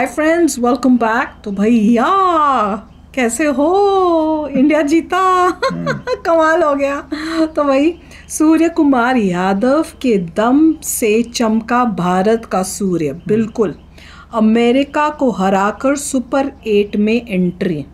Hi friends, welcome back. तो भैया कैसे हो? इंडिया जीता। कमाल हो गया। तो भाई सूर्य कुमार यादव के दम से चमका भारत का सूर्य, बिल्कुल अमेरिका को हराकर सुपर 8 में एंट्री।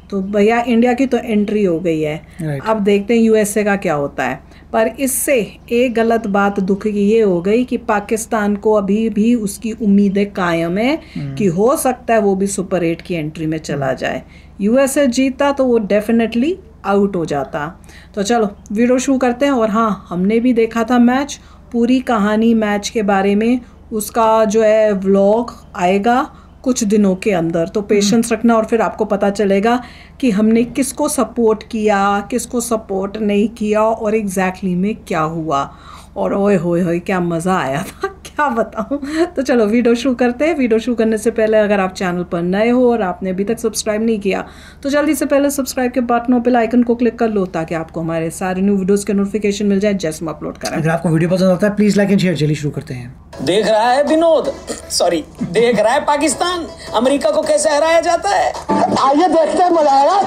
तो भैया इंडिया की तो एंट्री हो गई है। अब देखते हैं यूएसए का क्या होता है। पर इससे एक गलत बात दुख की ये हो गई कि पाकिस्तान को अभी भी उसकी उम्मीदें कायम है कि हो सकता है वो भी सुपर 8 की एंट्री में चला जाए। यूएसए जीता तो वो डेफिनेटली आउट हो जाता। तो चलो वीडियो शुरू करते हैं। और हाँ, हमने भी देखा था मैच, पूरी कहानी मैच के बारे में उसका जो है व्लॉग आएगा कुछ दिनों के अंदर। तो पेशेंस रखना और फिर आपको पता चलेगा कि हमने किसको सपोर्ट किया, किसको सपोर्ट नहीं किया और एग्जैक्टली में क्या हुआ। और ओए होए होए क्या मज़ा आया था, क्या बताऊं। तो चलो वीडियो शुरू करते हैं। वीडियो शुरू करने से पहले अगर आप चैनल पर नए हो और आपने अभी तक सब्सक्राइब नहीं किया तो जल्दी से पहले सब्सक्राइब के बटन और बेल आइकन को क्लिक कर लो ताकि आपको हमारे सारे न्यू वीडियोस के नोटिफिकेशन मिल जाए जैसे हम अपलोड करें। अगर आपको वीडियो पसंद आता है प्लीज लाइक एंड शेयर। चलिए शुरू करते हैं। देख रहा है विनोद, सॉरी देख रहा है पाकिस्तान अमेरिका को कैसे हराया जाता है। आइए देखते हैं, मजा आएगा।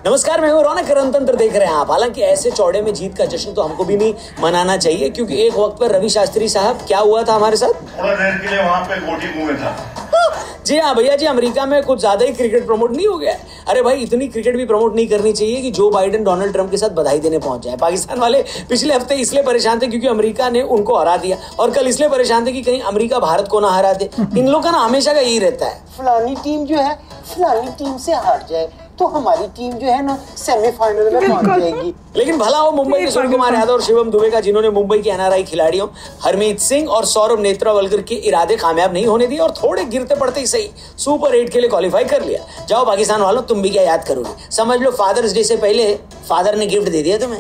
नमस्कार, मैं हूँ रौनक। रणतंत्र देख रहे हैं आप। हालांकि ऐसे चौड़े में जीत का जश्न तो हमको भी नहीं मनाना चाहिए, क्योंकि एक वक्त पर रवि शास्त्री साहब क्या हुआ था हमारे साथ, थोड़ा देर के लिए वहाँ पे गोटी मुंह में था। जी हाँ भैया जी, अमेरिका में कुछ ज्यादा ही क्रिकेट प्रमोट नहीं हो गया। अरे भाई इतनी क्रिकेट भी प्रमोट नहीं करनी चाहिए कि जो बाइडेन डोनाल्ड ट्रंप के साथ बधाई देने पहुंच जाए। पाकिस्तान वाले पिछले हफ्ते इसलिए परेशान थे क्योंकि अमेरिका ने उनको हरा दिया, और कल इसलिए परेशान थे कि कहीं अमेरिका भारत को ना हरा दे। इन लोगों का ना हमेशा का यही रहता है, फलानी टीम जो है फलानी टीम से हार जाए तो हमारी टीम जो है ना सेमीफाइनल में पहुंच जाएगी। लेकिन भला हो मुंबई के सूर्य कुमार यादव और शिवम दुबे का, जिन्होंने मुंबई के एनआरआई खिलाड़ियों हरमीत सिंह और सौरभ नेत्रावलकर के इरादे कामयाब नहीं होने दिए और थोड़े गिरते पड़ते ही सही सुपर 8 के लिए क्वालिफाई कर लिया। जाओ पाकिस्तान वालों, तुम भी क्या याद करोगे। समझ लो फादर्स डे से पहले फादर ने गिफ्ट दे दिया तुम्हें।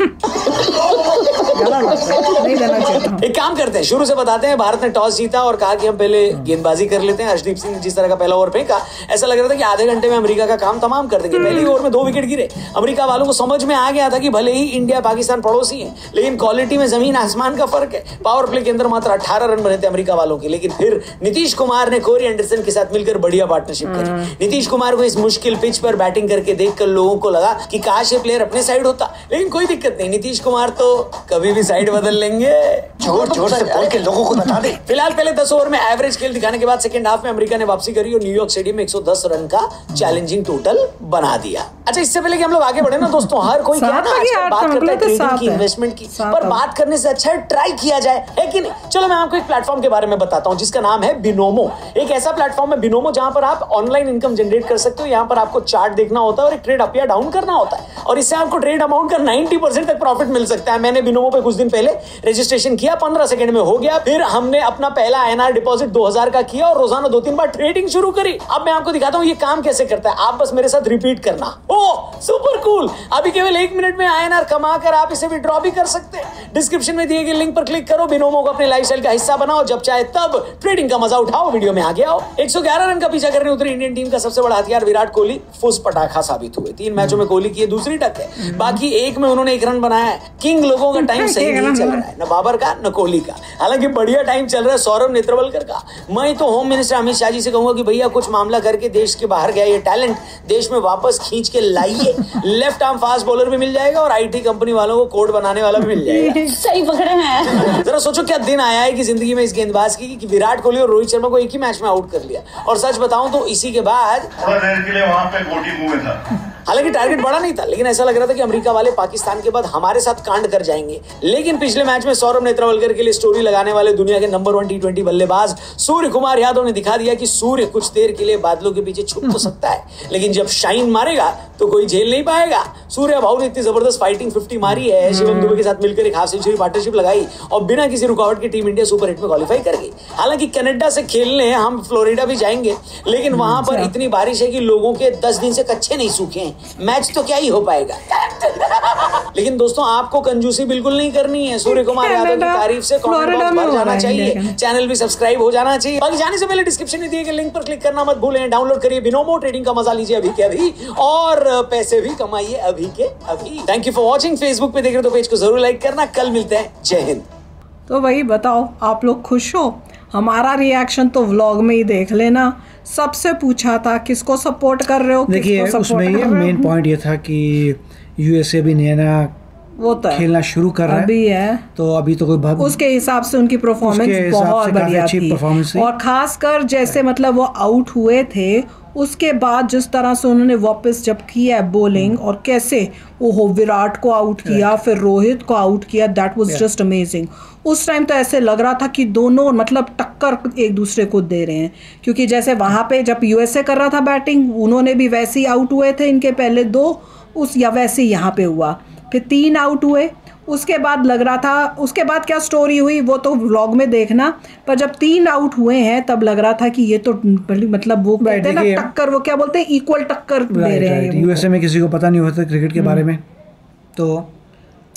एक काम करते हैं, शुरू से बताते हैं। भारत ने टॉस जीता और कहा कि हम पहले गेंदबाजी कर लेते हैं। हर्षदीप सिंह ने जिस तरह का पहला ओवर फेंका, ऐसा लग रहा था कि आधे घंटे में अमेरिका का काम तमाम कर देंगे। पहले ओवर में 2 विकेट गिरे। अमेरिका वालों को समझ में आ गया था कि भले ही इंडिया पाकिस्तान पड़ोसी है, लेकिन क्वालिटी में जमीन आसमान का फर्क है। पावर प्ले के अंदर मात्र 18 रन बने थे अमेरिका वालों के, लेकिन फिर नीतीश कुमार ने कोरी एंडरसन के साथ मिलकर बढ़िया पार्टनरशिप करी। नीतीश कुमार को इस मुश्किल पिच पर बैटिंग करके देखकर लोगों को लगा कि काश ये प्लेयर अपने साइड होता, लेकिन कोई दिक्कत नहीं, नीतीश कुमार तो कभी भी साइड बदल लेंगे। जोर जोर से बोल के लोगों को बता दे। फिलहाल पहले 10 ओवर में एवरेज खेल दिखाने के बाद सेकंड हाफ में अमेरिका ने वापसी करी और न्यूयॉर्क स्टेडियम में 110 रन का चैलेंजिंग टोटल बना दिया। अच्छा, इससे पहले कि हम लोग आगे बढ़े ना दोस्तों, हर कोई क्या ना आजकल बात करता है ट्रेडिंग की, इन्वेस्टमेंट की, पर बात करने से अच्छा है ट्राई किया जाए, है कि नहीं। चलो मैं आपको एक प्लेटफॉर्म के बारे में बताता हूं जिसका नाम है बिनोमो। एक ऐसा प्लेटफॉर्म है बिनोमो जहां पर आप ऑनलाइन इनकम जनरेट कर सकते हो। यहां पर आपको चार्ट देखना होता है और एक ट्रेड अप या डाउन करना होता है, और इससे आपको ट्रेड अमाउंट का 90% तक प्रॉफिट मिल सकता है। मैंने बिनोमो पे कुछ दिन पहले रजिस्ट्रेशन किया, 15 सेकंड में हो गया। फिर हमने अपना पहला INR डिपॉजिट 2000 का किया और रोजाना 2-3 बार ट्रेडिंग शुरू करी। अब मैं आपको दिखाता हूं ये काम कैसे करता है। आप बस मेरे साथ रिपीट करना। ओह सुपर कूल। अभी केवल 1 मिनट में INR कमा कर आप इसे विड्रॉ भी कर सकते हैं। डिस्क्रिप्शन में दिए गए लिंक पर क्लिक करो, बिनोमो को अपने लाइफस्टाइल का हिस्सा बनाओ, जब चाहे तब ट्रेडिंग का मजा उठाओ। वीडियो में आगे आओ। 111 रन का पीछा करने उतरी इंडियन टीम का सबसे बड़ा हथियार विराट कोहली फुस पटाखा साबित हुए। 3 मैचों में कोहली की दूसरी टक है, बाकी 1 में उन्होंने 1 रन बनाया है। किंग लोगों का टाइम सही नहीं चल रहा है, न बाबर का न कोहली का। हालांकि बढ़िया टाइम चल रहा है सौरभ नेत्रावलकर का। मैं तो होम मिनिस्टर अमित शाह जी से कहूंगा कि भैया कुछ मामला करके देश के बाहर गया ये टैलेंट देश में वापस खींच के लाइए। लेफ्ट आर्म फास्ट बॉलर भी मिल जाएगा और IT कंपनी वालों को कोड बनाने वाला भी मिल जाएगा। सही पकड़े हैं। जरा सोचो क्या दिन आया है कि जिंदगी में इस गेंदबाज की कि विराट कोहली और रोहित शर्मा को एक ही मैच में आउट कर लिया। और सच बताऊं तो इसी के बाद थोड़ा देर के लिए वहाँ पे गोटी मुंह में था। हालांकि टारगेट बड़ा नहीं था, लेकिन ऐसा लग रहा था कि अमेरिका वाले पाकिस्तान के बाद हमारे साथ कांड कर जाएंगे। लेकिन पिछले मैच में सौरभ नेत्रावलकर के लिए स्टोरी लगाने वाले दुनिया के नंबर 1 T20 बल्लेबाज सूर्य कुमार यादव ने दिखा दिया कि सूर्य कुछ देर के लिए बादलों के पीछे छुप तो सकता है, लेकिन जब शाइन मारेगा तो कोई झेल नहीं पाएगा। सूर्य भाऊ ने इतनी जबरदस्त फाइटिंग 50 मारी है, शिवम दुबे के साथ मिलकर एक हाफ सेंचुरी पार्टनरशिप लगाई और बिना किसी रुकावट की टीम इंडिया सुपर 8 में क्वालिफाई कर गई। हालांकि कनाडा से खेलने हम फ्लोरिडा भी जाएंगे, लेकिन वहां पर इतनी बारिश है कि लोगों के 10 दिन से कच्चे नहीं सूखे हैं। मैच तो क्या ही हो पाएगा। लेकिन दोस्तों आपको कंजूसी बिल्कुल नहीं करनी है। सूर्य कुमार यादव की तारीफ से कमेंट बॉक्स भर जाना चाहिए, चैनल भी सब्सक्राइब हो जाना चाहिए। बाकी जाने से पहले डिस्क्रिप्शन में दिए गए लिंक पर क्लिक करना मत भूलें। डाउनलोड करिए बिनोमो, ट्रेडिंग का मजा लीजिए अभी के अभी और पैसे भी कमाइए अभी के अभी। Thank you for watching. Facebook पे देख रहे हो तो पेज को जरूर लाइक करना। कल मिलते हैं। जय हिंद। तो भाई बताओ, आप लोग खुश हो? हमारा रिएक्शन तो व्लॉग में ही देख लेना, सबसे पूछा था किसको सपोर्ट कर रहे हो। देखिए उसमें ये मेन पॉइंट ये था कि यूएसए भी नया वो तो खेलना शुरू कर रहा है अभी है, तो अभी तो कोई उसके हिसाब से उनकी परफॉर्मेंस बहुत बढ़िया थी। और खासकर जैसे मतलब वो आउट हुए थे उसके बाद जिस तरह से उन्होंने वापस जब किया बॉलिंग और कैसे वो विराट को आउट किया फिर रोहित को आउट किया, दैट वाज जस्ट अमेजिंग। उस टाइम तो ऐसे लग रहा था कि दोनों मतलब टक्कर एक दूसरे को दे रहे हैं, क्योंकि जैसे वहाँ पे जब यूएसए कर रहा था बैटिंग उन्होंने भी वैसे ही आउट हुए थे इनके पहले 2 या वैसे ही यहाँ पे हुआ, फिर 3 आउट हुए। उसके बाद लग रहा था, उसके बाद क्या स्टोरी हुई वो तो व्लॉग में देखना, पर जब 3 आउट हुए हैं तब लग रहा था कि ये तो मतलब वो कहते हैं ना टक्कर, वो क्या बोलते हैं इक्वल टक्कर दे रहे हैं। यूएसए में किसी को पता नहीं होता क्रिकेट के बारे में, तो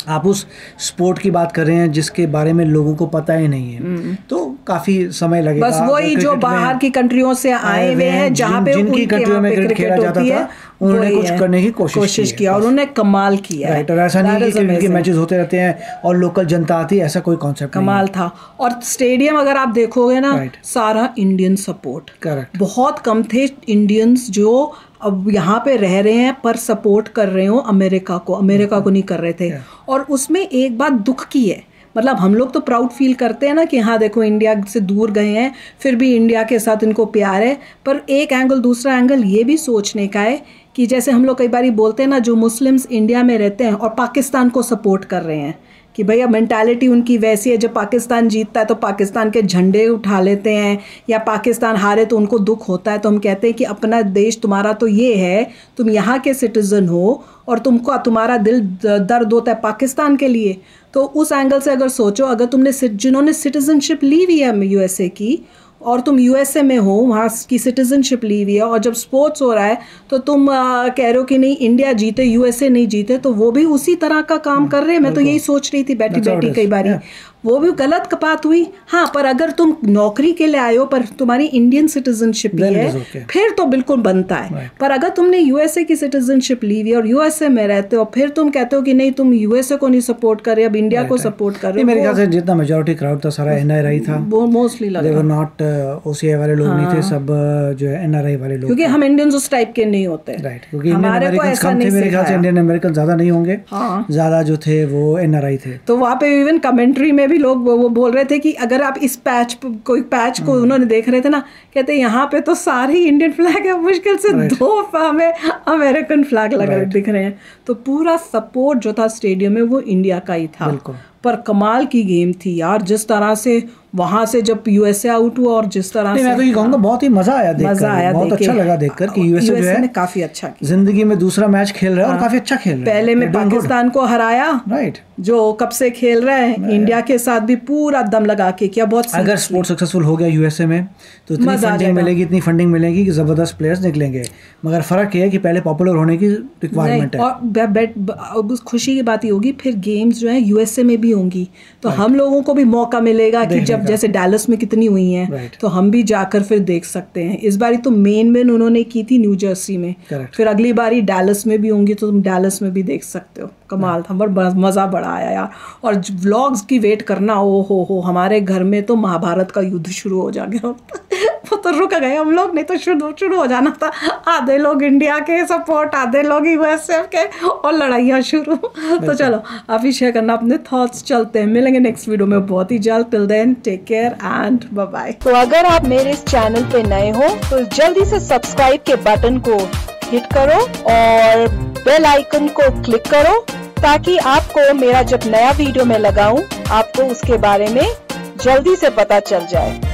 आप उस स्पोर्ट की बात कर रहे हैं जिसके बारे में लोगों को पता ही नहीं है, तो काफी समय लगेगा। बस वही जो बाहर की कंट्रियों से आए हुए हैं जहाँ पे जिनकी कंट्रियों में क्रिकेट खेला जाता था उन्होंने कुछ करने की कोशिश की और उन्होंने कमाल किया। राइट, और ऐसा नहीं कि क्रिकेट के मैचेस होते रहते हैं और लोकल जनता आती है, ऐसा कोई कॉन्सेप्ट कमाल था। और स्टेडियम अगर आप देखोगे ना सारा इंडियन सपोर्ट, करेक्ट, बहुत कम थे इंडियंस जो अब यहाँ पे रह रहे हैं पर सपोर्ट कर रहे हो अमेरिका को नहीं कर रहे थे। और उसमें एक बात दुख की है, मतलब हम लोग तो प्राउड फील करते हैं ना कि हाँ देखो इंडिया से दूर गए हैं फिर भी इंडिया के साथ इनको प्यार है, पर एक एंगल दूसरा एंगल ये भी सोचने का है कि जैसे हम लोग कई बार बोलते हैं ना जो मुस्लिम्स इंडिया में रहते हैं और पाकिस्तान को सपोर्ट कर रहे हैं कि भैया मेंटालिटी उनकी वैसी है, जब पाकिस्तान जीतता है तो पाकिस्तान के झंडे उठा लेते हैं, या पाकिस्तान हारे तो उनको दुख होता है, तो हम कहते हैं कि अपना देश तुम्हारा तो ये है, तुम यहाँ के सिटीज़न हो और तुमको तुम्हारा दिल दर्द होता है पाकिस्तान के लिए। तो उस एंगल से अगर सोचो, अगर तुमने जिन्होंने सिटीज़नशिप ली हुई है यूएसए की और तुम यूएसए में हो, वहाँ की सिटीजनशिप ली हुई है, और जब स्पोर्ट्स हो रहा है तो तुम कह रहे हो कि नहीं इंडिया जीते यूएसए नहीं जीते, तो वो भी उसी तरह का काम कर रहे हैं। मैं तो यही सोच रही थी बैठी कई बारी, वो भी गलत बात हुई। हाँ, पर अगर तुम नौकरी के लिए आए हो पर तुम्हारी इंडियन सिटीजनशिप ही है फिर तो बिल्कुल बनता है। पर अगर तुमने यूएसए की सिटीजनशिप ली हुई और यूएसए में रहते हो फिर तुम कहते हो कि नहीं तुम यूएसए को नहीं सपोर्ट कर रहे, अब इंडिया को सपोर्ट कर रहे हो। मेरे ख्याल से जितना मेजॉरिटी क्राउड था सारा एनआरआई था, वो मोस्टली लगा, नॉट ओसीआई वाले लोग नहीं थे, सब जो है एनआरआई वाले लोग, क्योंकि हम इंडियंस उस टाइप के नहीं होते। राइट, क्योंकि हमारे को ऐसा नहीं, मेरे ख्याल से इंडियन अमेरिकन ज्यादा नहीं होंगे, ज्यादा जो थे वो एनआरआई थे। तो वहाँ पे इवन कमेंट्री में भी लोग वो बोल रहे थे कि अगर आप इस कोई पैच को उन्होंने देख रहे थे ना, कहते यहाँ पे तो सारे इंडियन फ्लैग है, मुश्किल से 2 हमें अमेरिकन फ्लैग लगे दिख रहे हैं। तो पूरा सपोर्ट जो था स्टेडियम में वो इंडिया का ही था। पर कमाल की गेम थी यार, जिस तरह से वहां से जब यूएसए आउट हुआ और जिस तरह से, मैं तो ये कहूँगा बहुत ही मजा आया देखकर, बहुत अच्छा लगा देखकर कि यूएसए जो है काफी अच्छा किया, जिंदगी में दूसरा मैच खेल रहा है और काफी अच्छा खेल रहा है। पहले में पाकिस्तान को हराया, राइट, जो कब से खेल रहे हैं, इंडिया के साथ भी पूरा दम लगा के किया। बहुत अगर स्पोर्ट सक्सेसफुल हो गया यूएसए में तो इतनी फंडिंग मिलेगी कि जबरदस्त प्लेयर्स निकलेंगे, मगर फर्क ये है कि पहले पॉपुलर होने की रिक्वायरमेंट है। और खुशी की बात ये होगी फिर गेम्स जो है यूएसए में भी होंगी, तो हम लोगों को भी मौका मिलेगा कि जब जैसे डैलस में कितनी हुई हैं तो हम भी जाकर फिर देख सकते हैं। इस बारी तो मेन उन्होंने की थी न्यू जर्सी में, फिर अगली बारी डैलस में भी होंगी तो तुम डैलस में भी देख सकते हो। कमाल था, बड़ा मज़ा बड़ा आया यार। और व्लॉग्स की वेट करना, ओ हो हमारे घर में तो महाभारत का युद्ध शुरू हो जा गया वो तो रुक गए हम लोग, नहीं तो शुरू हो जाना था। आधे लोग इंडिया के सपोर्ट, आधे लोग यूएसए के, और लड़ाइयाँ शुरू। तो चलो आप ही शेयर करना अपने थॉट्स। चलते हैं, मिलेंगे नेक्स्ट वीडियो में बहुत ही जल्द। Till then take care and bye bye. तो अगर आप मेरे इस चैनल पे नए हो तो जल्दी से सब्सक्राइब के बटन को हिट करो और बेल आइकन को क्लिक करो ताकि आपको मेरा जब नया वीडियो मैं लगाऊं आपको उसके बारे में जल्दी से पता चल जाए।